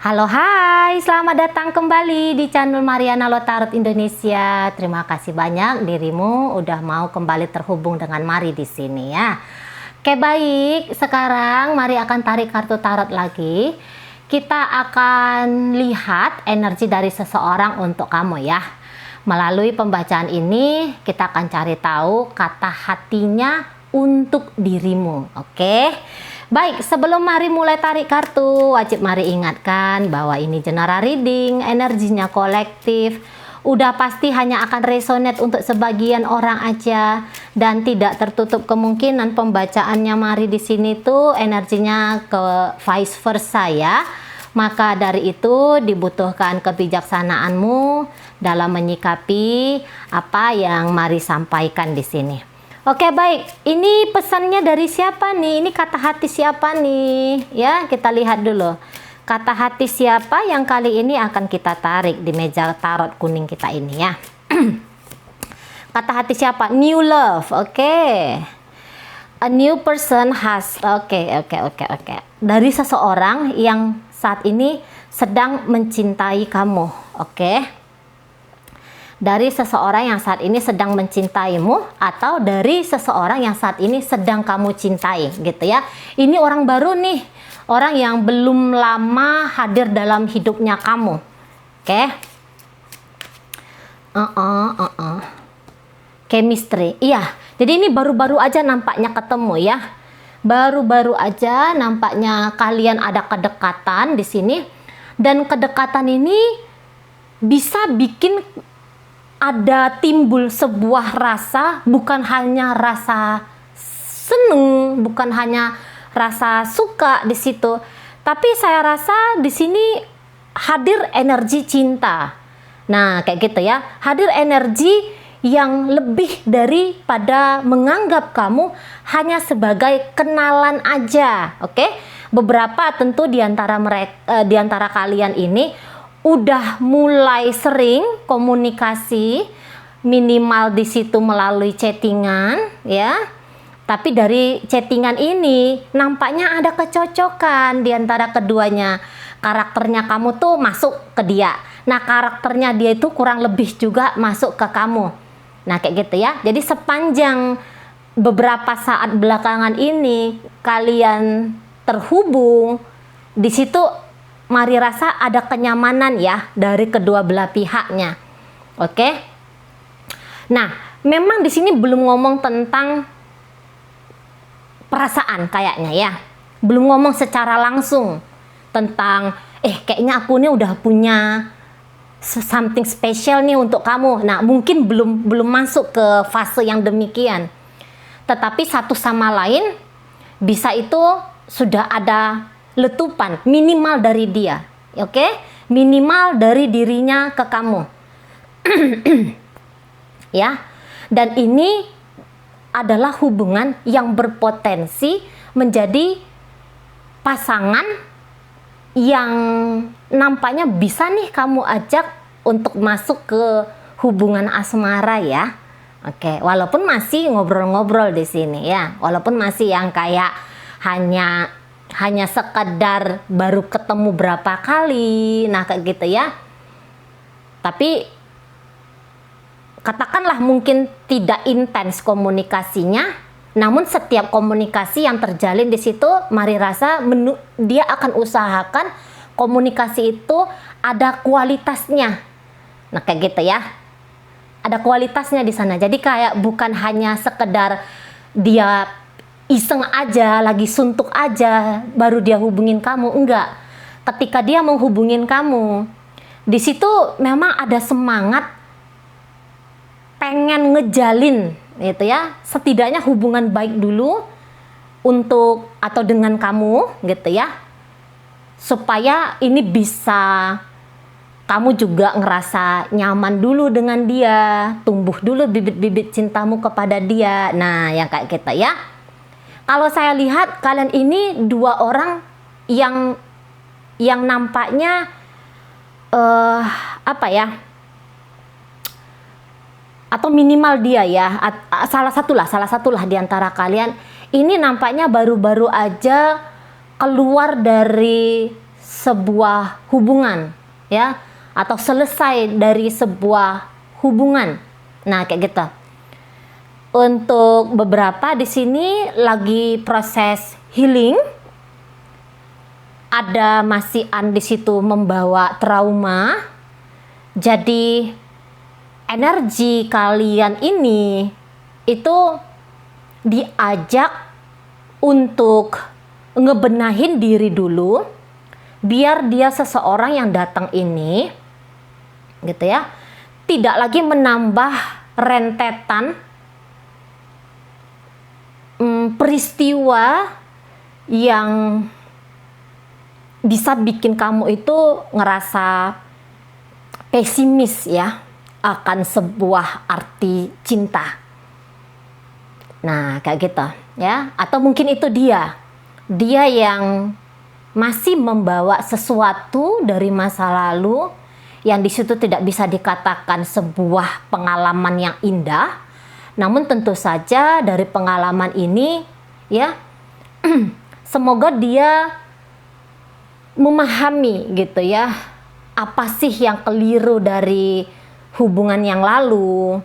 Halo, hai, selamat datang kembali di channel Mariana Lotarot Indonesia. Terima kasih banyak dirimu udah mau kembali terhubung dengan Mari di sini ya. Oke, baik, sekarang Mari akan tarik kartu tarot lagi. Kita akan lihat energi dari seseorang untuk kamu ya. Melalui pembacaan ini kita akan cari tahu kata hatinya untuk dirimu. Oke. Baik, sebelum Mari mulai tarik kartu, wajib Mari ingatkan bahwa ini general reading, energinya kolektif, udah pasti hanya akan resonate untuk sebagian orang aja dan tidak tertutup kemungkinan pembacaannya Mari di sini tuh energinya ke vice versa ya. Maka dari itu dibutuhkan kebijaksanaanmu dalam menyikapi apa yang Mari sampaikan di sini. Oke, baik, ini pesannya dari siapa nih? Ini kata hati siapa nih? Ya, kita lihat dulu. Kata hati siapa yang kali ini akan kita tarik di meja tarot kuning kita ini ya. Kata hati siapa? New love, oke. A new person has, oke. Dari seseorang yang saat ini sedang mencintai kamu, oke. Dari seseorang yang saat ini sedang mencintaimu atau dari seseorang yang saat ini sedang kamu cintai gitu ya. Ini orang baru nih, orang yang belum lama hadir dalam hidupnya kamu. Oke. Chemistry. Iya. Jadi ini baru-baru aja nampaknya ketemu ya. Baru-baru aja nampaknya kalian ada kedekatan di sini dan kedekatan ini bisa bikin ada timbul sebuah rasa, bukan hanya rasa seneng, bukan hanya rasa suka di situ, tapi saya rasa di sini hadir energi cinta. Nah, kayak gitu ya, hadir energi yang lebih daripada menganggap kamu hanya sebagai kenalan aja, oke? Beberapa tentu di antara kalian ini udah mulai sering komunikasi, minimal di situ melalui chattingan ya. Tapi dari chattingan ini nampaknya ada kecocokan di antara keduanya. Karakternya kamu tuh masuk ke dia. Nah, karakternya dia itu kurang lebih juga masuk ke kamu. Nah, kayak gitu ya. Jadi sepanjang beberapa saat belakangan ini kalian terhubung, di situ Mari rasa ada kenyamanan ya dari kedua belah pihaknya. Oke. Nah, memang di sini belum ngomong tentang perasaan kayaknya ya. Belum ngomong secara langsung tentang kayaknya aku nih udah punya something special nih untuk kamu. Nah, mungkin belum masuk ke fase yang demikian. Tetapi satu sama lain bisa itu sudah ada letupan minimal dari dia, oke? Minimal dari dirinya ke kamu. Ya. Dan ini adalah hubungan yang berpotensi menjadi pasangan yang nampaknya bisa nih kamu ajak untuk masuk ke hubungan asmara ya. Oke, walaupun masih ngobrol-ngobrol di sini ya. Walaupun masih yang kayak hanya sekedar baru ketemu berapa kali, nah kayak gitu ya. Tapi katakanlah mungkin tidak intens komunikasinya, namun setiap komunikasi yang terjalin di situ, Mari rasa dia akan usahakan komunikasi itu ada kualitasnya. Nah kayak gitu ya, ada kualitasnya di sana. Jadi kayak bukan hanya sekedar dia iseng aja, lagi suntuk aja, baru dia hubungin kamu. Enggak. Ketika dia menghubungin kamu, di situ memang ada semangat pengen ngejalin, gitu ya. Setidaknya hubungan baik dulu untuk atau dengan kamu, gitu ya. Supaya ini bisa kamu juga ngerasa nyaman dulu dengan dia, tumbuh dulu bibit-bibit cintamu kepada dia. Nah, yang kayak gitu ya. Kalau saya lihat kalian ini dua orang yang nampaknya atau minimal dia ya, salah satulah di antara kalian ini nampaknya baru-baru aja keluar dari sebuah hubungan, ya, atau selesai dari sebuah hubungan. Nah, kayak gitu. Untuk beberapa di sini lagi proses healing. Ada masihan di situ membawa trauma. Jadi energi kalian ini itu diajak untuk ngebenahin diri dulu, biar dia seseorang yang datang ini, gitu ya, tidak lagi menambah rentetan peristiwa yang bisa bikin kamu itu ngerasa pesimis ya akan sebuah arti cinta. Nah, kayak gitu ya. Atau mungkin itu dia yang masih membawa sesuatu dari masa lalu yang di situ tidak bisa dikatakan sebuah pengalaman yang indah. Namun tentu saja dari pengalaman ini ya semoga dia memahami gitu ya, apa sih yang keliru dari hubungan yang lalu,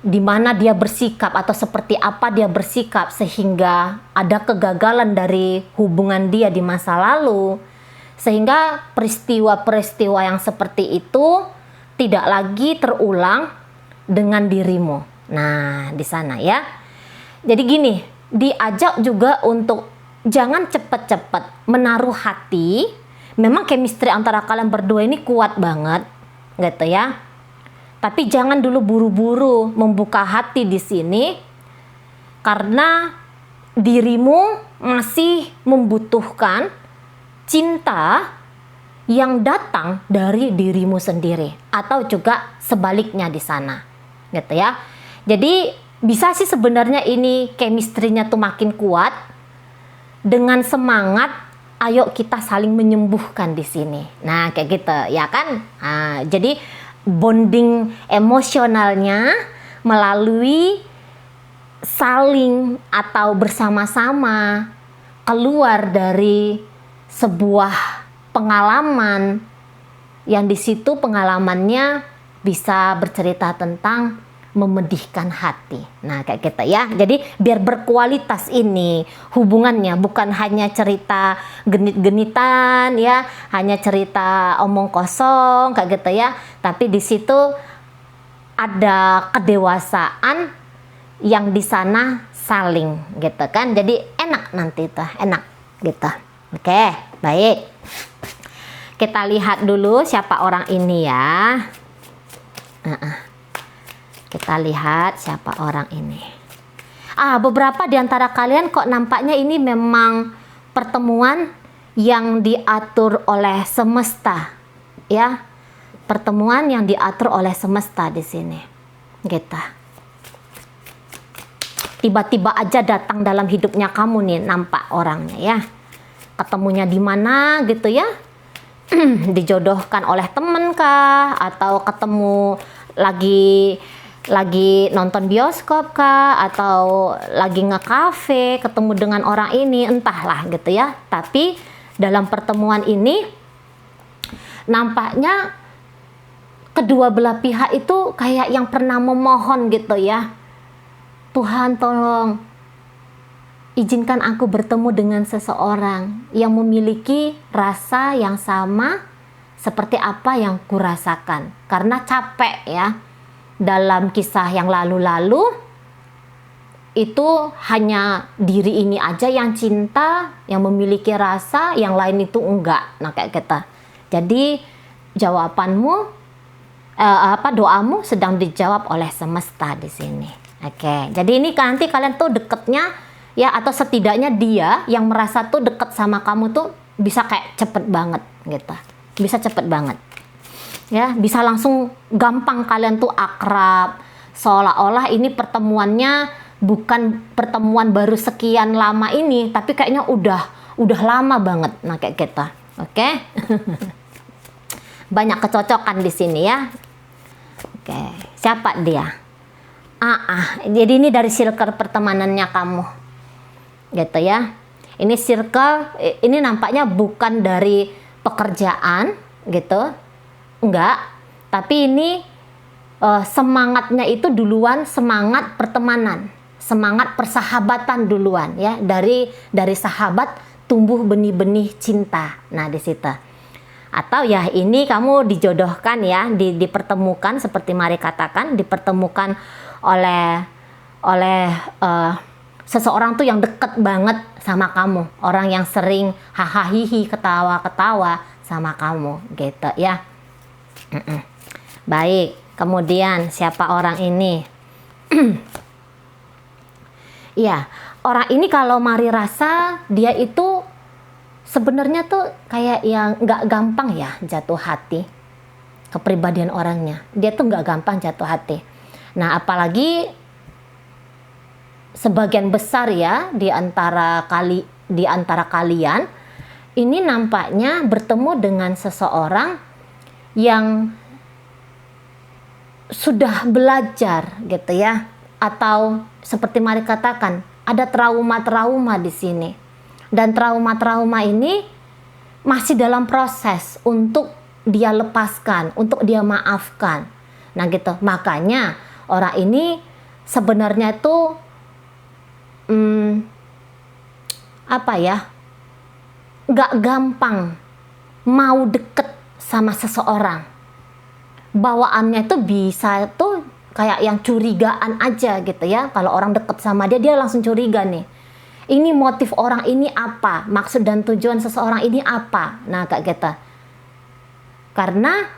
di mana dia bersikap atau seperti apa dia bersikap sehingga ada kegagalan dari hubungan dia di masa lalu, sehingga peristiwa-peristiwa yang seperti itu tidak lagi terulang dengan dirimu. Nah, di sana ya. Jadi gini, diajak juga untuk jangan cepat-cepat menaruh hati. Memang chemistry antara kalian berdua ini kuat banget, gitu ya. Tapi jangan dulu buru-buru membuka hati di sini, karena dirimu masih membutuhkan cinta yang datang dari dirimu sendiri, atau juga sebaliknya di sana, gitu ya. Jadi bisa sih sebenarnya ini chemistry-nya tuh makin kuat dengan semangat. Ayo kita saling menyembuhkan di sini. Nah, kayak gitu ya kan. Nah, jadi bonding emosionalnya melalui saling atau bersama-sama keluar dari sebuah pengalaman yang di situ pengalamannya bisa bercerita tentang memedihkan hati. Nah, kayak gitu ya. Jadi biar berkualitas ini hubungannya, bukan hanya cerita genit-genitan ya, hanya cerita omong kosong kayak gitu ya. Tapi di situ ada kedewasaan yang di sana saling gitu kan. Jadi enak nanti tuh, enak gitu. Oke, baik. Kita lihat dulu siapa orang ini ya. Kita lihat siapa orang ini. Beberapa di antara kalian kok nampaknya ini memang pertemuan yang diatur oleh semesta, ya. Pertemuan yang diatur oleh semesta di sini, gitu. Tiba-tiba aja datang dalam hidupnya kamu nih, nampak orangnya ya. Ketemunya di mana gitu ya? Dijodohkan oleh temen kah? Atau ketemu lagi nonton bioskop kah, atau lagi nge-cafe ketemu dengan orang ini, entahlah gitu ya. Tapi dalam pertemuan ini nampaknya kedua belah pihak itu kayak yang pernah memohon gitu ya, Tuhan tolong izinkan aku bertemu dengan seseorang yang memiliki rasa yang sama seperti apa yang kurasakan, karena capek ya. Dalam kisah yang lalu-lalu itu hanya diri ini aja yang cinta, yang memiliki rasa, yang lain itu enggak. Nah, kayak gitu. Jadi jawabanmu doamu sedang dijawab oleh semesta di sini. Oke. Jadi ini nanti kalian tuh deketnya ya, atau setidaknya dia yang merasa tuh deket sama kamu tuh bisa kayak cepet banget gitu. Bisa cepet banget. Ya, bisa langsung gampang kalian tuh akrab, seolah-olah ini pertemuannya bukan pertemuan baru sekian lama ini, tapi kayaknya udah lama banget. Nah, kayak gitu. Oke. Banyak kecocokan di sini ya. Oke, siapa dia? Jadi ini dari circle pertemanannya kamu, gitu ya. Ini circle, ini nampaknya bukan dari pekerjaan gitu, enggak. Tapi ini semangatnya itu duluan semangat pertemanan, semangat persahabatan duluan ya. Dari sahabat tumbuh benih-benih cinta. Nah di situ. Atau ya ini kamu dijodohkan ya, dipertemukan seperti Mari katakan, dipertemukan oleh seseorang tuh yang deket banget sama kamu, orang yang sering hahaha ketawa-ketawa sama kamu gitu ya. Baik, kemudian siapa orang ini? Ya, orang ini kalau Mari rasa dia itu sebenarnya tuh kayak yang nggak gampang ya jatuh hati. Kepribadian orangnya, dia tuh nggak gampang jatuh hati. Nah, apalagi sebagian besar ya di antara kalian ini nampaknya bertemu dengan seseorang yang sudah belajar gitu ya, atau seperti Mari katakan ada trauma-trauma di sini, dan trauma-trauma ini masih dalam proses untuk dia lepaskan, untuk dia maafkan. Nah gitu, makanya orang ini sebenarnya itu apa ya, nggak gampang mau deket sama seseorang. Bawaannya itu bisa tuh kayak yang curigaan aja gitu ya. Kalau orang deket sama dia, dia langsung curiga nih. Ini motif orang ini apa? Maksud dan tujuan seseorang ini apa? Nah kayak gitu. Karena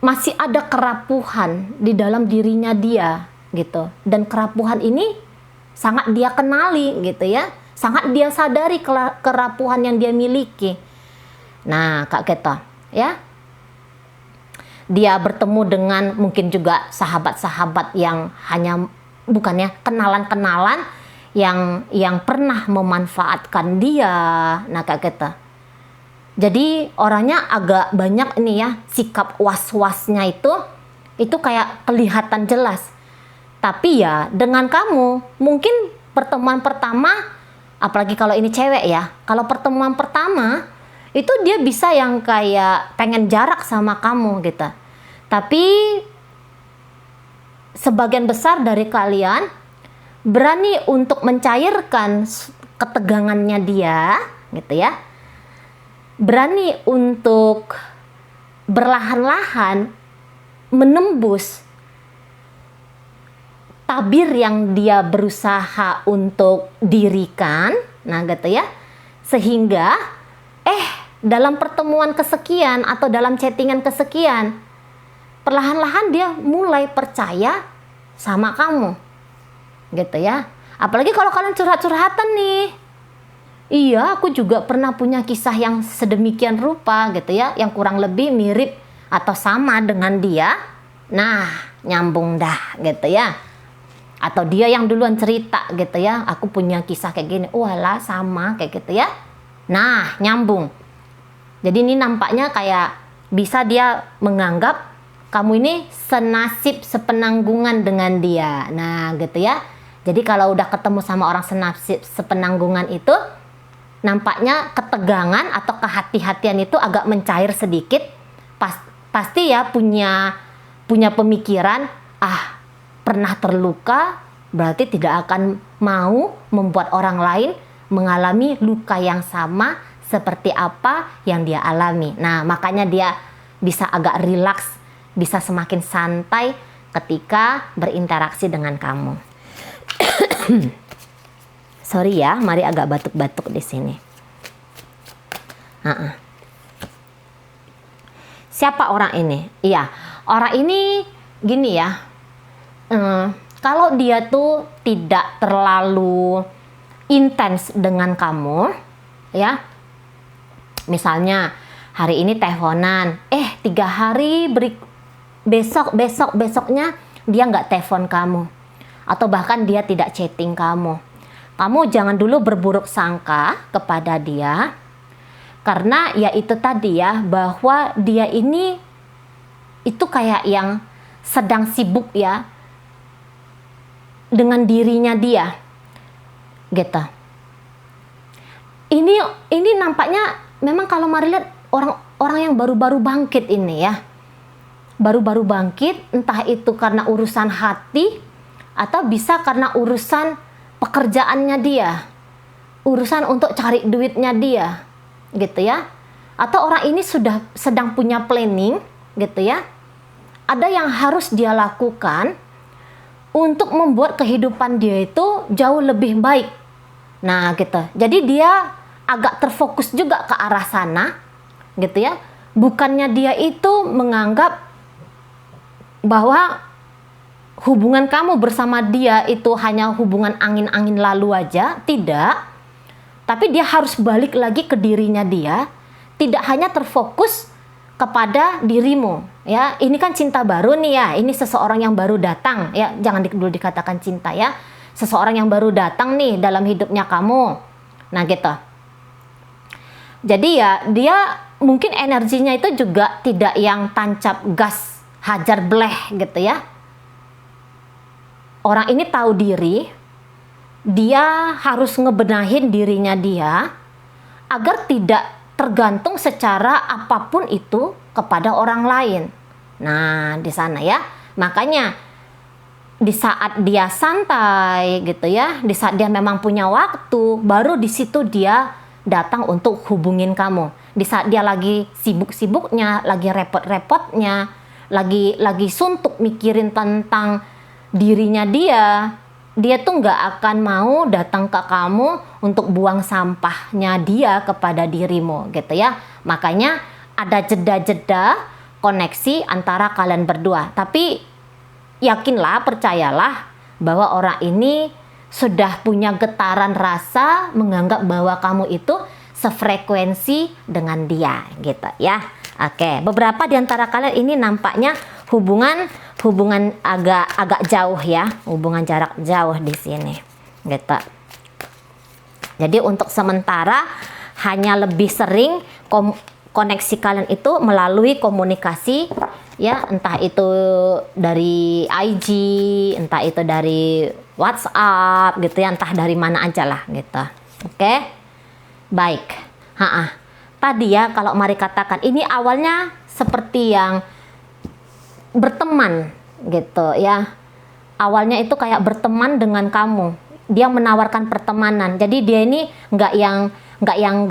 masih ada kerapuhan di dalam dirinya dia gitu. Dan kerapuhan ini sangat dia kenali gitu ya, sangat dia sadari kerapuhan yang dia miliki. Nah Kak Geta ya, dia bertemu dengan mungkin juga sahabat-sahabat yang hanya bukannya kenalan-kenalan yang pernah memanfaatkan dia. Nah Kak Geta, jadi orangnya agak banyak ini ya, sikap was-wasnya itu kayak kelihatan jelas. Tapi ya dengan kamu mungkin pertemuan pertama, apalagi kalau ini cewek ya, kalau pertemuan pertama itu dia bisa yang kayak pengen jarak sama kamu gitu. Tapi sebagian besar dari kalian berani untuk mencairkan ketegangannya dia gitu ya, berani untuk berlahan-lahan menembus tabir yang dia berusaha untuk dirikan. Nah gitu ya, sehingga dalam pertemuan kesekian atau dalam chattingan kesekian, perlahan-lahan dia mulai percaya sama kamu gitu ya. Apalagi kalau kalian curhat-curhatan nih, iya aku juga pernah punya kisah yang sedemikian rupa gitu ya, yang kurang lebih mirip atau sama dengan dia. Nah nyambung dah gitu ya. Atau dia yang duluan cerita gitu ya, aku punya kisah kayak gini, walah sama kayak gitu ya. Nah nyambung. Jadi ini nampaknya kayak bisa dia menganggap kamu ini senasib sepenanggungan dengan dia. Nah gitu ya. Jadi kalau udah ketemu sama orang senasib sepenanggungan itu, nampaknya ketegangan atau kehati-hatian itu agak mencair sedikit. Pasti ya punya pemikiran, pernah terluka, berarti tidak akan mau membuat orang lain mengalami luka yang sama seperti apa yang dia alami. Nah, makanya dia bisa agak rileks, bisa semakin santai ketika berinteraksi dengan kamu. Sorry ya, Mari agak batuk-batuk di sini. Siapa orang ini? Iya, orang ini gini ya. Kalau dia tuh tidak terlalu intens dengan kamu ya, misalnya hari ini teleponan, 3 hari besoknya dia nggak telepon kamu, atau bahkan dia tidak chatting kamu jangan dulu berburuk sangka kepada dia, karena ya itu tadi ya, bahwa dia ini itu kayak yang sedang sibuk ya dengan dirinya dia gitu. ini nampaknya memang kalau Mari lihat orang yang baru-baru bangkit ini ya. Baru-baru bangkit, entah itu karena urusan hati atau bisa karena urusan pekerjaannya dia, urusan untuk cari duitnya dia, gitu ya. Atau orang ini sudah sedang punya planning, gitu ya. Ada yang harus dia lakukan untuk membuat kehidupan dia itu jauh lebih baik. Nah, gitu. Jadi dia agak terfokus juga ke arah sana, gitu ya. Bukannya dia itu menganggap bahwa hubungan kamu bersama dia itu hanya hubungan angin-angin lalu aja, tidak. Tapi dia harus balik lagi ke dirinya dia, tidak hanya terfokus kepada dirimu, ya. Ini kan cinta baru nih ya, ini seseorang yang baru datang, ya. Jangan dulu dikatakan cinta ya. Seseorang yang baru datang nih dalam hidupnya kamu. Nah, gitu. Jadi ya, dia mungkin energinya itu juga tidak yang tancap gas, hajar bleh gitu ya. Orang ini tahu diri, dia harus ngebenahin dirinya dia agar tidak tergantung secara apapun itu kepada orang lain. Nah, di sana ya. Makanya di saat dia santai gitu ya, di saat dia memang punya waktu, baru di situ dia datang untuk hubungin kamu. Di saat dia lagi sibuk-sibuknya, lagi repot-repotnya, lagi suntuk mikirin tentang dirinya dia tuh nggak akan mau datang ke kamu untuk buang sampahnya dia kepada dirimu gitu ya. Makanya ada jeda-jeda koneksi antara kalian berdua. Tapi yakinlah, percayalah bahwa orang ini sudah punya getaran rasa menganggap bahwa kamu itu sefrekuensi dengan dia gitu ya. Oke, beberapa di antara kalian ini nampaknya hubungan agak jauh ya, hubungan jarak jauh di sini, gitu. Jadi untuk sementara hanya lebih sering koneksi kalian itu melalui komunikasi ya, entah itu dari IG, entah itu dari WhatsApp gitu ya, entah dari mana aja lah gitu. Oke, baik. Tadi ya, kalau Mari katakan ini awalnya seperti yang berteman gitu ya. Awalnya itu kayak berteman dengan kamu. Dia menawarkan pertemanan. Jadi dia ini nggak yang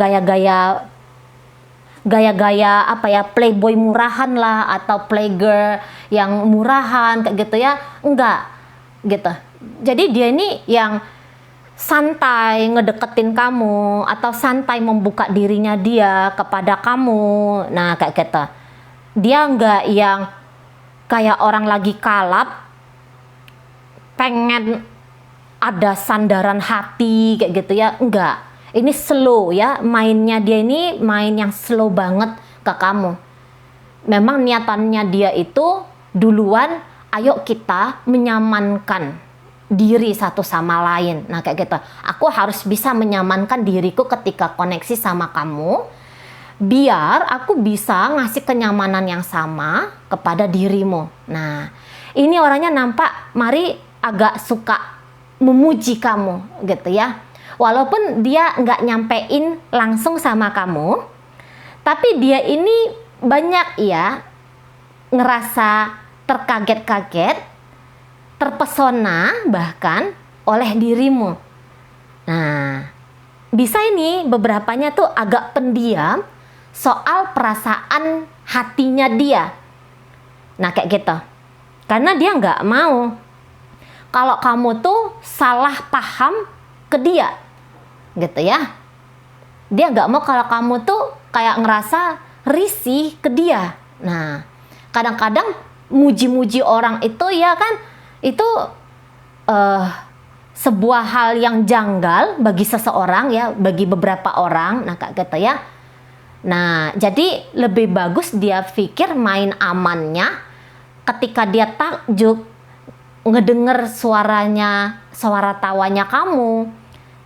gaya-gaya apa ya, playboy murahan lah atau playgirl yang murahan kayak gitu ya. Enggak gitu. Jadi dia ini yang santai ngedeketin kamu atau santai membuka dirinya dia kepada kamu. Nah, kayak gitu. Dia nggak yang kayak orang lagi kalap pengen ada sandaran hati kayak gitu ya. Enggak. Ini slow ya, mainnya dia ini main yang slow banget ke kamu. Memang niatannya dia itu duluan, ayo kita menyamankan diri satu sama lain. Nah, kayak gitu. Aku harus bisa menyamankan diriku ketika koneksi sama kamu, biar aku bisa ngasih kenyamanan yang sama kepada dirimu. Nah, ini orangnya nampak Mari agak suka memuji kamu gitu ya. Walaupun dia nggak nyampein langsung sama kamu, tapi dia ini banyak ya ngerasa terkaget-kaget, terpesona bahkan oleh dirimu. Nah, bisa ini beberapanya tuh agak pendiam soal perasaan hatinya dia. Nah, kayak gitu. Karena dia nggak mau kalau kamu tuh salah paham ke dia, gitu ya. Dia nggak mau kalau kamu tuh kayak ngerasa risih ke dia. Nah, kadang-kadang muji-muji orang itu ya kan, itu sebuah hal yang janggal bagi seseorang ya, bagi beberapa orang. Nah, kayak gitu ya. Nah, jadi lebih bagus dia pikir main amannya ketika dia takjub ngedenger suara tawanya kamu.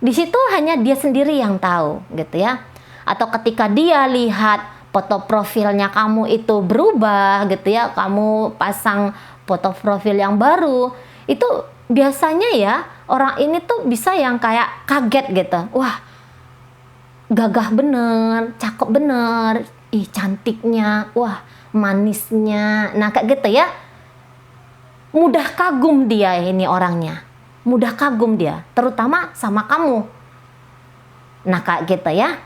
Di situ hanya dia sendiri yang tahu gitu ya. Atau ketika dia lihat foto profilnya kamu itu berubah gitu ya, kamu pasang foto profil yang baru, itu biasanya ya orang ini tuh bisa yang kayak kaget gitu. Wah, gagah bener, cakep bener, ih cantiknya, wah manisnya, nah kayak gitu ya. Mudah kagum dia ini orangnya, mudah kagum dia, terutama sama kamu. Nah kayak gitu ya.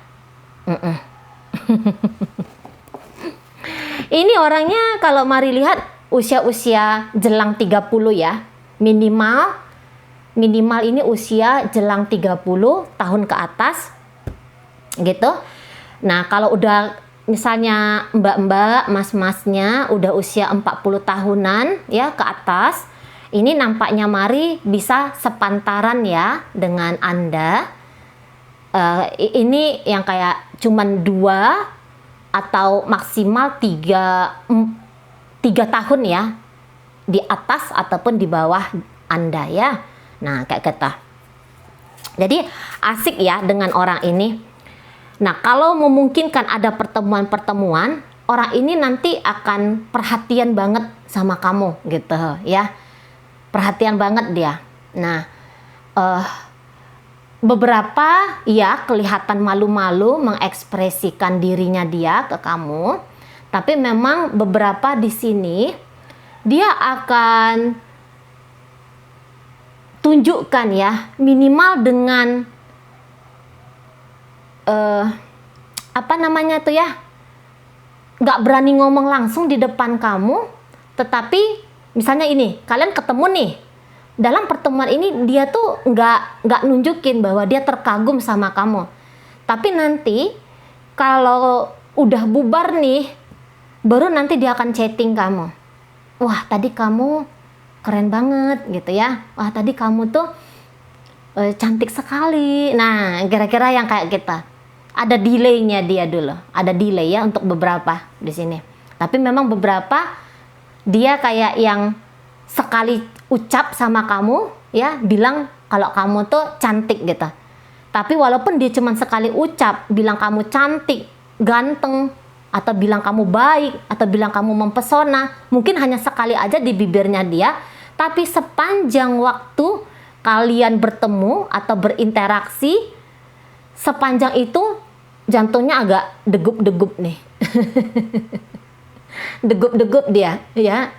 Ini orangnya kalau mari lihat usia-usia jelang 30 ya. Minimal ini usia jelang 30 tahun ke atas. Gitu. Nah, kalau udah misalnya mbak-mbak, mas-masnya udah usia 40 tahunan ya ke atas, ini nampaknya mari bisa sepantaran ya dengan Anda. Ini yang kayak cuman 2 atau maksimal 3 tahun ya di atas ataupun di bawah Anda ya. Nah kayak gitu. Jadi asik ya dengan orang ini. Nah kalau memungkinkan ada pertemuan-pertemuan, orang ini nanti akan perhatian banget sama kamu gitu ya. Perhatian banget dia. Nah beberapa ya kelihatan malu-malu mengekspresikan dirinya dia ke kamu, tapi memang beberapa di sini dia akan tunjukkan ya minimal dengan apa namanya tuh ya, nggak berani ngomong langsung di depan kamu, tetapi misalnya ini kalian ketemu nih. Dalam pertemuan ini dia tuh nggak nunjukin bahwa dia terkagum sama kamu. Tapi nanti kalau udah bubar nih, baru nanti dia akan chatting kamu. Wah tadi kamu keren banget gitu ya. Wah tadi kamu tuh cantik sekali. Nah kira-kira yang kayak kita. Ada delaynya dia dulu. Ada delay ya untuk beberapa di sini. Tapi memang beberapa dia kayak yang sekali ucap sama kamu ya bilang kalau kamu tuh cantik gitu. Tapi walaupun dia cuma sekali ucap bilang kamu cantik, ganteng, atau bilang kamu baik, atau bilang kamu mempesona, mungkin hanya sekali aja di bibirnya dia, tapi sepanjang waktu kalian bertemu atau berinteraksi, sepanjang itu jantungnya agak degup-degup nih. Degup-degup dia ya.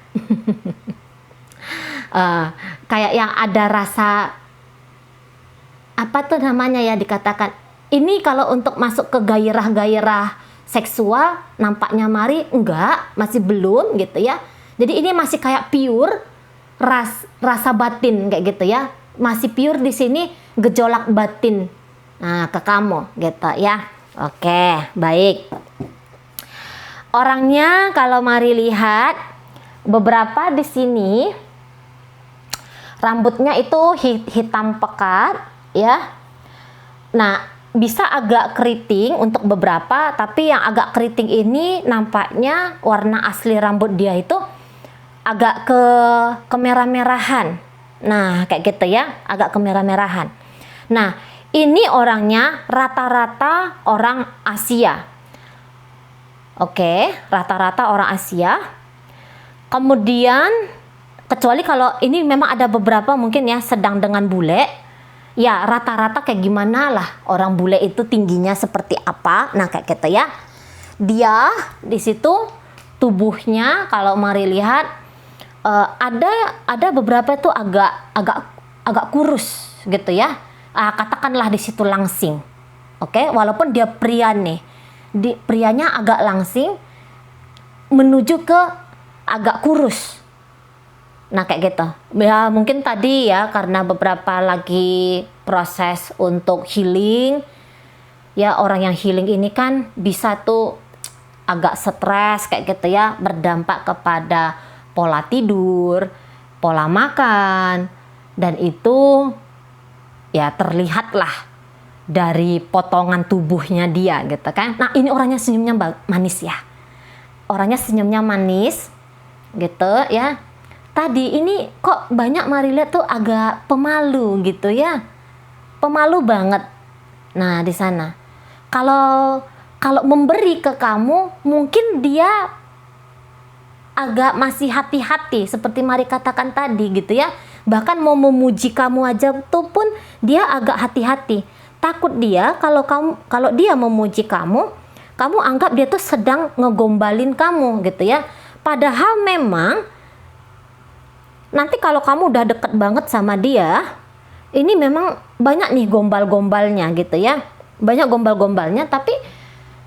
Kayak yang ada rasa apa tuh namanya ya dikatakan ini kalau untuk masuk ke gairah-gairah seksual nampaknya mari enggak, masih belum gitu ya. Jadi ini masih kayak pure rasa batin kayak gitu ya, masih pure di sini gejolak batin ke kamu gitu ya. Oke baik. Orangnya kalau mari lihat beberapa di sini rambutnya itu hitam pekat ya. Nah bisa agak keriting untuk beberapa, tapi yang agak keriting ini nampaknya warna asli rambut dia itu agak kemerah-merahan. Nah kayak gitu ya, agak kemerah-merahan. Nah ini orangnya rata-rata orang Asia. Oke, rata-rata orang Asia. Kemudian kecuali kalau ini memang ada beberapa mungkin ya sedang dengan bule, ya rata-rata kayak gimana lah orang bule itu tingginya seperti apa. Nah kayak gitu ya. Dia di situ tubuhnya kalau mari lihat ada beberapa itu agak kurus gitu ya. Katakanlah di situ langsing. Oke, walaupun dia pria nih, prianya agak langsing menuju ke agak kurus. Nah kayak gitu ya, mungkin tadi ya karena beberapa lagi proses untuk healing ya. Orang yang healing ini kan bisa tuh agak stres kayak gitu ya, berdampak kepada pola tidur, pola makan, dan itu ya terlihat lah dari potongan tubuhnya dia gitu kan. Nah ini orangnya senyumnya manis ya, orangnya senyumnya manis gitu ya. Tadi ini kok banyak mari lihat tuh agak pemalu gitu ya, pemalu banget. Nah di sana kalau memberi ke kamu mungkin dia agak masih hati-hati seperti mari katakan tadi gitu ya. Bahkan mau memuji kamu aja tuh pun dia agak hati-hati. takut dia kalau dia memuji kamu, kamu anggap dia tuh sedang ngegombalin kamu gitu ya. Padahal memang nanti kalau kamu udah deket banget sama dia, ini memang banyak nih gombal-gombalnya gitu ya. Banyak gombal-gombalnya, tapi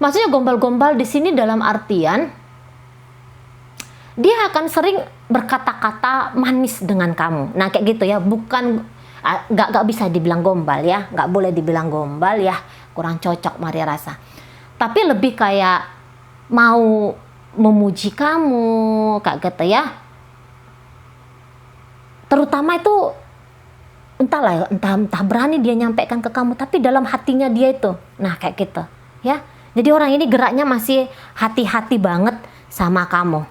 maksudnya gombal-gombal di sini dalam artian dia akan sering berkata-kata manis dengan kamu. Nah kayak gitu ya, bukan nggak bisa dibilang gombal ya, nggak boleh dibilang gombal ya, kurang cocok Maria rasa. Tapi lebih kayak mau memuji kamu kayak gitu ya. Terutama itu entahlah, entah berani dia nyampaikan ke kamu, tapi dalam hatinya dia itu, nah kayak gitu ya. Jadi orang ini geraknya masih hati-hati banget sama kamu.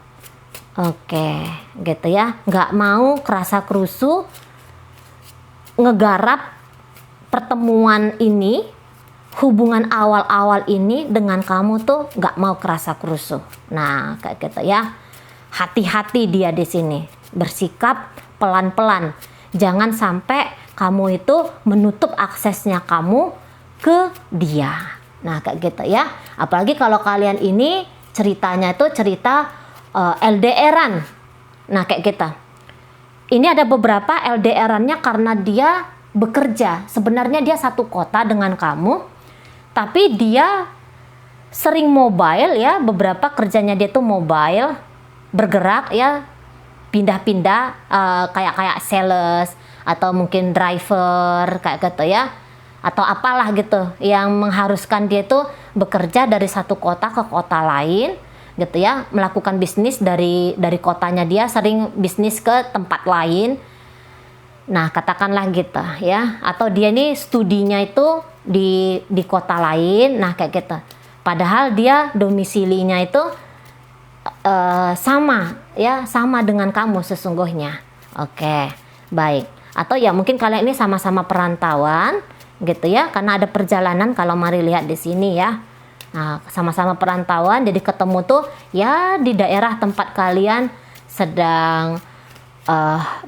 Oke, gitu ya. Nggak mau kerasa kerusuh, ngegarap pertemuan ini, hubungan awal-awal ini dengan kamu tuh nggak mau kerasa kerusuh. Nah, kayak gitu ya. Hati-hati dia di sini. Bersikap pelan-pelan. Jangan sampai kamu itu menutup aksesnya kamu ke dia. Nah, kayak gitu ya. Apalagi kalau kalian ini ceritanya itu cerita LDR-an. Nah, kayak gitu. Ini ada beberapa LDR-annya karena dia bekerja. Sebenarnya dia satu kota dengan kamu, tapi dia sering mobile ya. Beberapa kerjanya dia tuh mobile, bergerak ya, pindah-pindah kayak sales atau mungkin driver kayak gitu ya, atau apalah gitu yang mengharuskan dia tuh bekerja dari satu kota ke kota lain gitu ya, melakukan bisnis dari kotanya dia, sering bisnis ke tempat lain. Nah, katakanlah gitu ya, atau dia ini studinya itu di kota lain. Nah, kayak gitu. Padahal dia domisilinya itu sama ya, sama dengan kamu sesungguhnya. Oke, baik. Atau ya mungkin kalian ini sama-sama perantauan gitu ya, karena ada perjalanan kalau Mari lihat di sini ya. Nah, sama-sama perantauan, jadi ketemu tuh ya di daerah tempat kalian sedang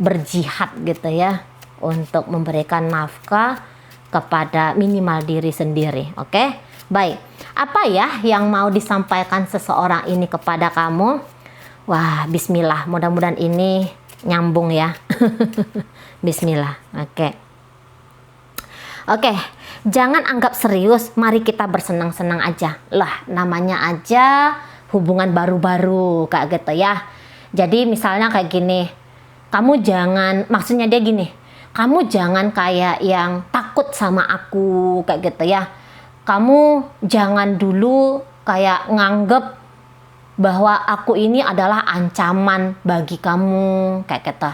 berjihad gitu ya, untuk memberikan nafkah kepada minimal diri sendiri. Oke, baik. Apa ya yang mau disampaikan seseorang ini kepada kamu? Wah, bismillah, mudah-mudahan ini nyambung ya. Bismillah. Oke, jangan anggap serius, mari kita bersenang-senang aja. Lah, namanya aja hubungan baru-baru kayak gitu ya. Jadi misalnya kayak gini, kamu jangan, maksudnya dia gini, kamu jangan kayak yang takut sama aku kayak gitu ya. Kamu jangan dulu kayak nganggep bahwa aku ini adalah ancaman bagi kamu kayak gitu.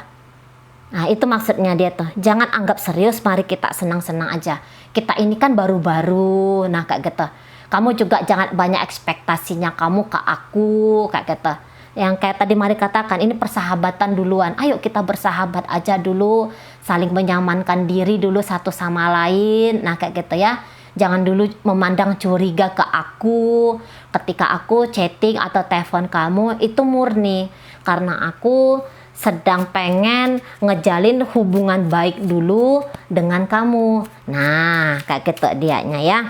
Nah, itu maksudnya dia tuh. Jangan anggap serius, mari kita senang-senang aja. Kita ini kan baru-baru, nah kayak gitu. Kamu juga jangan banyak ekspektasinya kamu ke aku, kayak gitu. Yang kayak tadi Mari katakan, ini persahabatan duluan. Ayo kita bersahabat aja dulu, saling menyamankan diri dulu satu sama lain. Nah, kayak gitu ya. Jangan dulu memandang curiga ke aku ketika aku chatting atau telepon kamu, itu murni karena aku sedang pengen ngejalin hubungan baik dulu dengan kamu. Nah, kayak gitu dianya ya.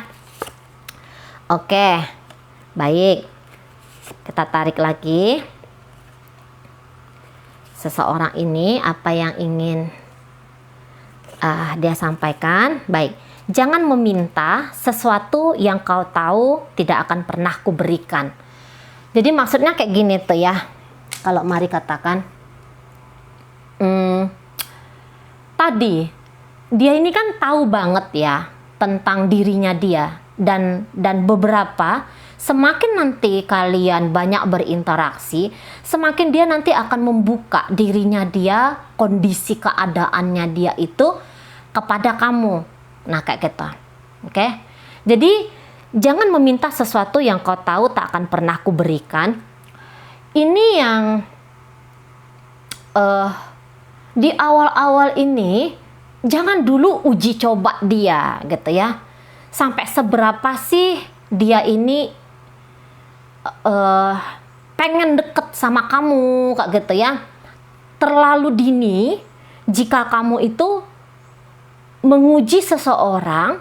Oke, baik. Kita tarik lagi. Seseorang ini apa yang ingin dia sampaikan? Baik, jangan meminta sesuatu yang kau tahu tidak akan pernah kuberikan. Jadi maksudnya kayak gini tuh ya. Kalau Mari katakan, tadi dia ini kan tahu banget ya tentang dirinya dia, dan beberapa semakin nanti kalian banyak berinteraksi, semakin dia nanti akan membuka dirinya dia, kondisi keadaannya dia itu kepada kamu. Nah, kayak gitu. Oke. Jadi jangan meminta sesuatu yang kau tahu tak akan pernah kuberikan. Ini yang di awal-awal ini jangan dulu uji coba dia gitu ya. Sampai seberapa sih dia ini pengen deket sama kamu kayak gitu ya. Terlalu dini jika kamu itu menguji seseorang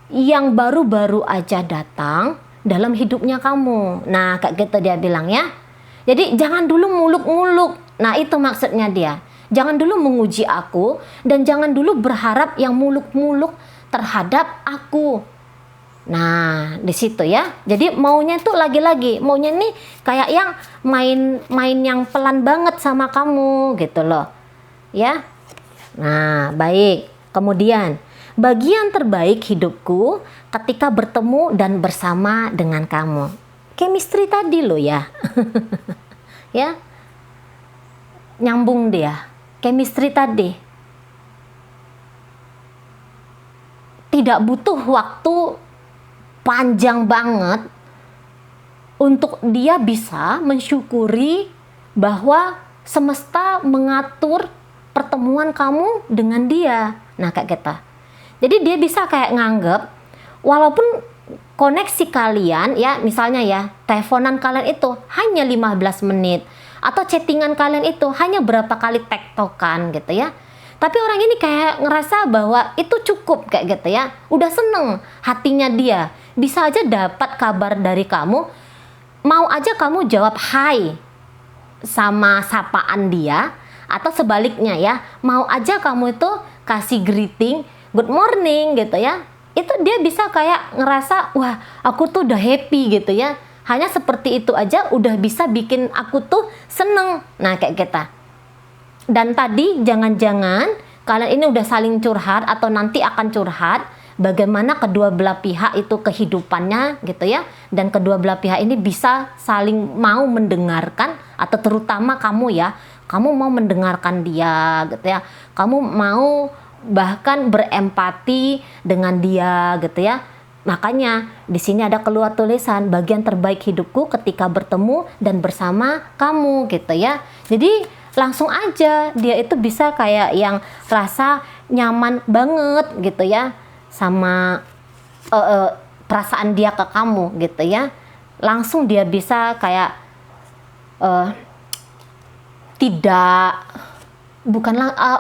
yang baru-baru aja datang dalam hidupnya kamu. Nah, kayak gitu dia bilang ya. Jadi jangan dulu muluk-muluk. Nah, itu maksudnya dia. Jangan dulu menguji aku dan jangan dulu berharap yang muluk-muluk terhadap aku. Nah, di situ ya. Jadi maunya tuh lagi-lagi, maunya nih kayak yang main yang pelan banget sama kamu gitu loh. Ya. Nah, baik. Kemudian, bagian terbaik hidupku ketika bertemu dan bersama dengan kamu. Chemistry tadi loh ya. Ya. Nyambung dia. Chemistry tadi. Tidak butuh waktu panjang banget untuk dia bisa mensyukuri bahwa semesta mengatur pertemuan kamu dengan dia. Nah, kayak gitu. Jadi dia bisa kayak nganggep walaupun koneksi kalian ya, misalnya ya, teleponan kalian itu hanya 15 menit atau chattingan kalian itu hanya berapa kali tektokan gitu ya. Tapi orang ini kayak ngerasa bahwa itu cukup kayak gitu ya. Udah seneng hatinya dia. Bisa aja dapat kabar dari kamu. Mau aja kamu jawab hai sama sapaan dia. Atau sebaliknya ya. Mau aja kamu itu kasih greeting good morning gitu ya. Itu dia bisa kayak ngerasa wah aku tuh udah happy gitu ya. Hanya seperti itu aja udah bisa bikin aku tuh seneng. Nah kayak gitu. Dan tadi jangan-jangan kalian ini udah saling curhat atau nanti akan curhat bagaimana kedua belah pihak itu kehidupannya gitu ya. Dan kedua belah pihak ini bisa saling mau mendengarkan atau terutama kamu ya. Kamu mau mendengarkan dia gitu ya. Kamu mau bahkan berempati dengan dia gitu ya. Makanya di sini ada keluar tulisan bagian terbaik hidupku ketika bertemu dan bersama kamu gitu ya. Jadi langsung aja dia itu bisa kayak yang rasa nyaman banget gitu ya sama perasaan dia ke kamu gitu ya. Langsung dia bisa kayak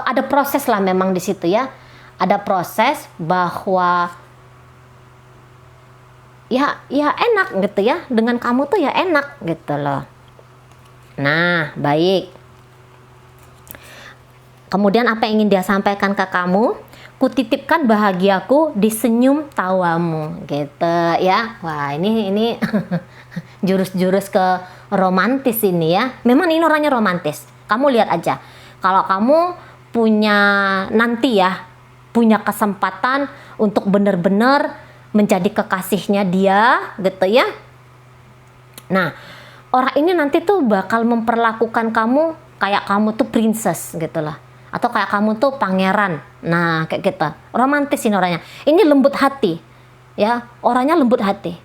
ada proses lah memang di situ ya. Ada proses bahwa ya enak gitu ya, dengan kamu tuh ya enak gitu loh. Nah, baik. Kemudian apa yang ingin dia sampaikan ke kamu? Kutitipkan bahagiaku di senyum tawamu gitu ya. Wah, ini jurus-jurus ke romantis ini ya. Memang ini orangnya romantis. Kamu lihat aja. Kalau kamu punya nanti ya, punya kesempatan untuk benar-benar menjadi kekasihnya dia gitu ya. Nah, orang ini nanti tuh bakal memperlakukan kamu kayak kamu tuh princess gitu lah. Atau kayak kamu tuh pangeran. Nah, kayak gitu. Romantis ini orangnya. Ini lembut hati. Ya, orangnya lembut hati.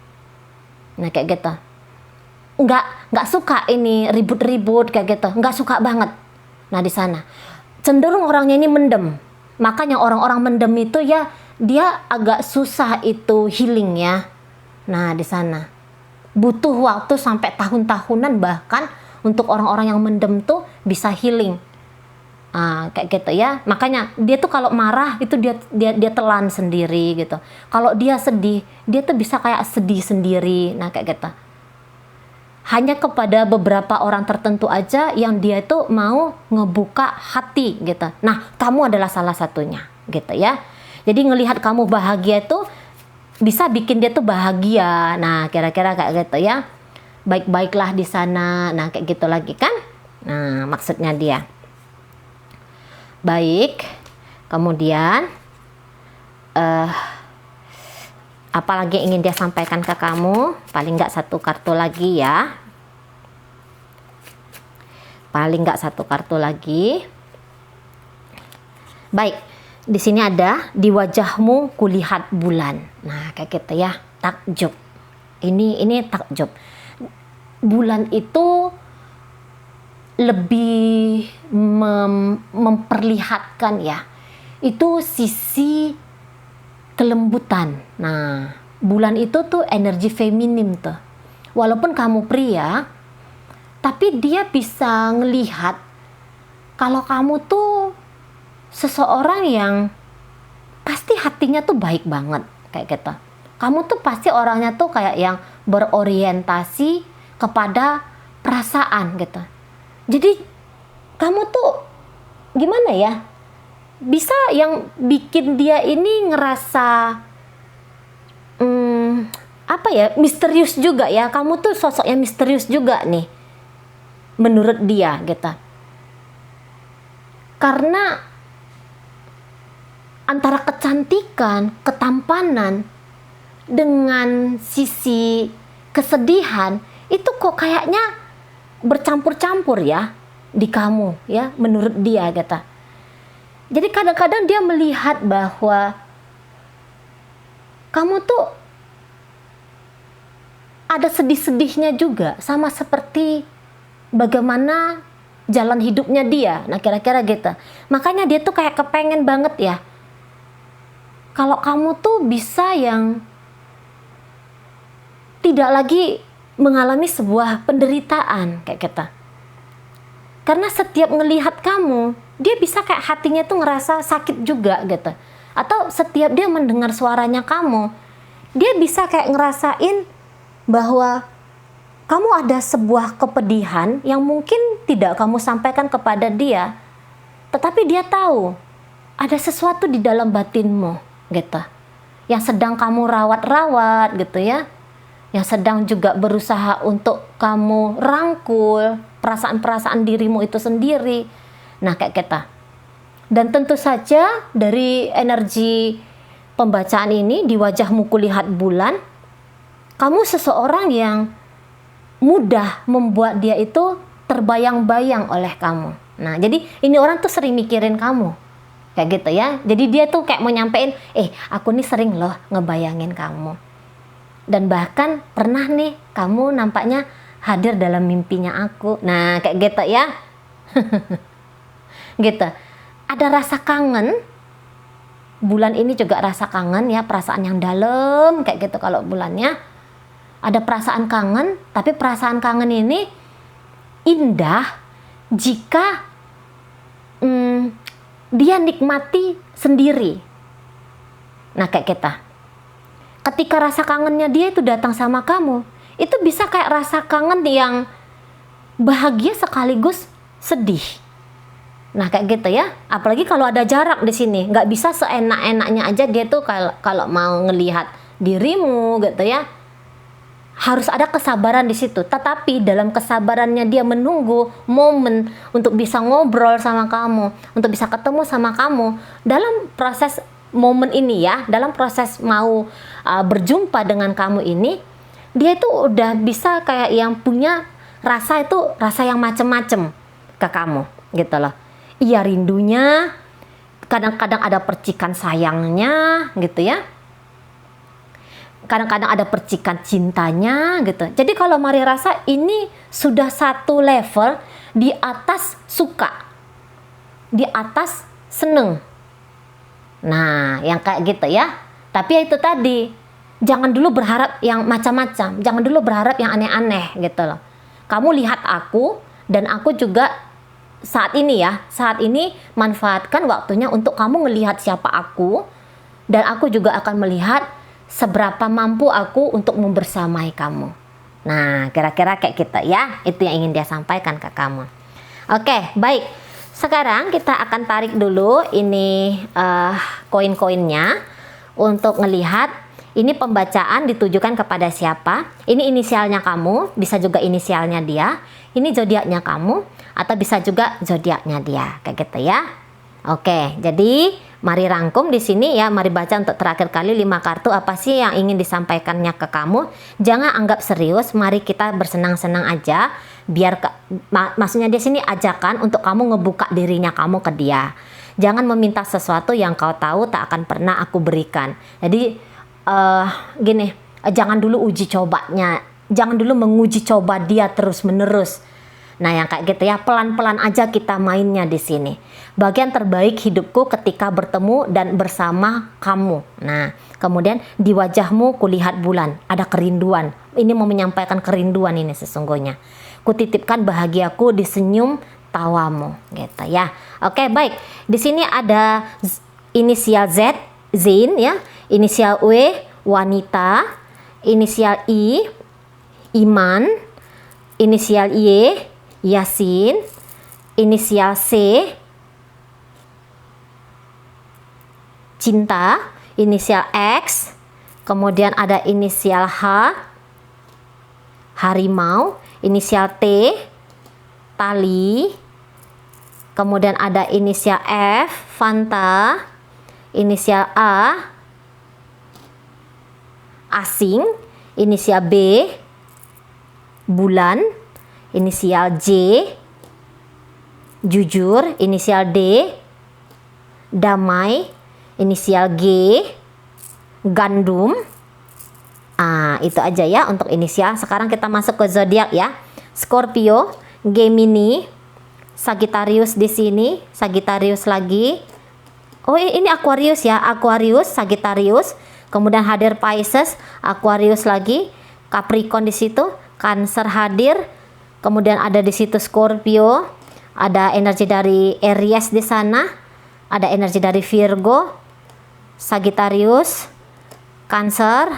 Nah, kayak gitu. Nggak suka ini ribut-ribut kayak gitu. Nggak suka banget. Nah, di sana. Cenderung orangnya ini mendem. Makanya orang-orang mendem itu ya dia agak susah itu healing ya. Nah, di sana butuh waktu sampai tahun-tahunan bahkan untuk orang-orang yang mendem tuh bisa healing. Kayak gitu ya. Makanya dia tuh kalau marah itu dia telan sendiri gitu. Kalau dia sedih, dia tuh bisa kayak sedih sendiri. Nah, kayak gitu. Hanya kepada beberapa orang tertentu aja yang dia tuh mau ngebuka hati gitu. Nah, kamu adalah salah satunya gitu ya. Jadi ngelihat kamu bahagia itu bisa bikin dia tuh bahagia. Nah, kira-kira kayak gitu ya. Baik-baiklah di sana. Nah, kayak gitu lagi kan. Nah, maksudnya dia. Baik. Kemudian apalagi ingin dia sampaikan ke kamu? Paling nggak satu kartu lagi ya. Paling nggak satu kartu lagi. Baik. Di sini ada di wajahmu kulihat bulan. Nah, kayak gitu ya. Takjub. Ini takjub. Bulan itu lebih memperlihatkan ya. Itu sisi kelembutan. Nah, bulan itu tuh energi feminim tuh. Walaupun kamu pria, tapi dia bisa ngelihat kalau kamu tuh seseorang yang pasti hatinya tuh baik banget kayak gitu. Kamu tuh pasti orangnya tuh kayak yang berorientasi kepada perasaan gitu. Jadi kamu tuh gimana ya? Bisa yang bikin dia ini ngerasa apa ya, misterius juga ya. Kamu tuh sosok yang misterius juga nih menurut dia gitu. Karena antara kecantikan, ketampanan dengan sisi kesedihan itu kok kayaknya bercampur-campur ya di kamu ya, menurut dia gitu. Jadi kadang-kadang dia melihat bahwa kamu tuh ada sedih-sedihnya juga, sama seperti bagaimana jalan hidupnya dia. Nah kira-kira gitu. Makanya dia tuh kayak kepengen banget ya kalau kamu tuh bisa yang tidak lagi mengalami sebuah penderitaan kayak gitu. Karena setiap ngelihat kamu, dia bisa kayak hatinya tuh ngerasa sakit juga gitu. Atau setiap dia mendengar suaranya kamu, dia bisa kayak ngerasain bahwa kamu ada sebuah kepedihan yang mungkin tidak kamu sampaikan kepada dia, tetapi dia tahu ada sesuatu di dalam batinmu gitu, yang sedang kamu rawat-rawat gitu ya, yang sedang juga berusaha untuk kamu rangkul perasaan-perasaan dirimu itu sendiri. Nah kayak kita. Dan tentu saja dari energi pembacaan ini di wajahmu kulihat bulan, kamu seseorang yang mudah membuat dia itu terbayang-bayang oleh kamu. Nah jadi ini orang tuh sering mikirin kamu kayak gitu ya. Jadi dia tuh kayak mau nyampein, aku nih sering loh ngebayangin kamu. Dan bahkan pernah nih kamu nampaknya hadir dalam mimpinya aku. Nah kayak gitu ya. Gitu. Ada rasa kangen. Bulan ini juga rasa kangen ya, perasaan yang dalam kayak gitu kalau bulannya. Ada perasaan kangen, tapi perasaan kangen ini indah jika dia nikmati sendiri. Nah kayak kita. Ketika rasa kangennya dia itu datang sama kamu, itu bisa kayak rasa kangen yang bahagia sekaligus sedih. Nah kayak gitu ya. Apalagi kalau ada jarak di sini, nggak bisa seenak-enaknya aja dia tuh kalau mau ngelihat dirimu gitu ya. Harus ada kesabaran di situ. Tetapi dalam kesabarannya dia menunggu momen untuk bisa ngobrol sama kamu, untuk bisa ketemu sama kamu. Dalam proses momen ini ya, dalam proses mau berjumpa dengan kamu ini, dia itu udah bisa kayak yang punya rasa itu, rasa yang macem-macem ke kamu gitu loh. Iya rindunya, kadang-kadang ada percikan sayangnya gitu ya. Kadang-kadang ada percikan cintanya gitu. Jadi kalau Mari rasa ini sudah satu level di atas suka, di atas seneng. Nah yang kayak gitu ya. Tapi itu tadi, jangan dulu berharap yang macam-macam, jangan dulu berharap yang aneh-aneh gitu loh. Kamu lihat aku, dan aku juga saat ini manfaatkan waktunya untuk kamu ngelihat siapa aku, dan aku juga akan melihat seberapa mampu aku untuk membersamai kamu. Nah kira-kira kayak kita ya, itu yang ingin dia sampaikan ke kamu. Oke baik, sekarang kita akan tarik dulu ini koin-koinnya untuk ngelihat ini pembacaan ditujukan kepada siapa. Ini inisialnya kamu, bisa juga inisialnya dia. Ini zodiaknya kamu, atau bisa juga zodiaknya dia kayak gitu ya. Oke, jadi mari rangkum di sini ya, mari baca untuk terakhir kali 5 kartu apa sih yang ingin disampaikannya ke kamu. Jangan anggap serius, mari kita bersenang-senang aja. Biar maksudnya di sini ajakan untuk kamu ngebuka dirinya kamu ke dia. Jangan meminta sesuatu yang kau tahu tak akan pernah aku berikan. Jadi gini, jangan dulu uji cobanya, jangan dulu menguji coba dia terus-menerus. Nah yang kayak gitu ya, pelan-pelan aja kita mainnya di sini. Bagian terbaik hidupku ketika bertemu dan bersama kamu. Nah kemudian di wajahmu kulihat bulan, ada kerinduan. Ini mau menyampaikan kerinduan ini sesungguhnya. Kutitipkan bahagiaku di senyum tawamu gitu ya. Oke baik, di sini ada inisial Z, Zain ya, inisial W, wanita. Inisial I, Iman. Inisial Y, Yasin. Inisial C, Cinta. Inisial X, kemudian ada inisial H, Harimau. Inisial T, Tali. Kemudian ada inisial F, Fanta. Inisial A, Asing. Inisial B, Bulan. Inisial J, Jujur. Inisial D, Damai. Inisial G, Gandum. Itu aja ya untuk inisial. Sekarang kita masuk ke zodiak ya. Scorpio, Gemini, Sagittarius di sini, Sagittarius lagi. Oh, ini Aquarius ya, Aquarius, Sagittarius. Kemudian hadir Pisces, Aquarius lagi, Capricorn di situ, Cancer hadir. Kemudian ada di situ Scorpio, ada energi dari Aries di sana, ada energi dari Virgo, Sagittarius, Cancer,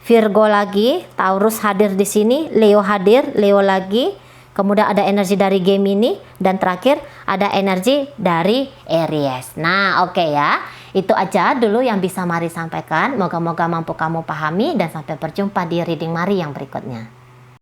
Virgo lagi, Taurus hadir di sini, Leo hadir, Leo lagi. Kemudian ada energi dari Gemini dan terakhir ada energi dari Aries. Nah, oke ya. Itu aja dulu yang bisa Mari sampaikan. Moga-moga mampu kamu pahami dan sampai berjumpa di reading Mari yang berikutnya.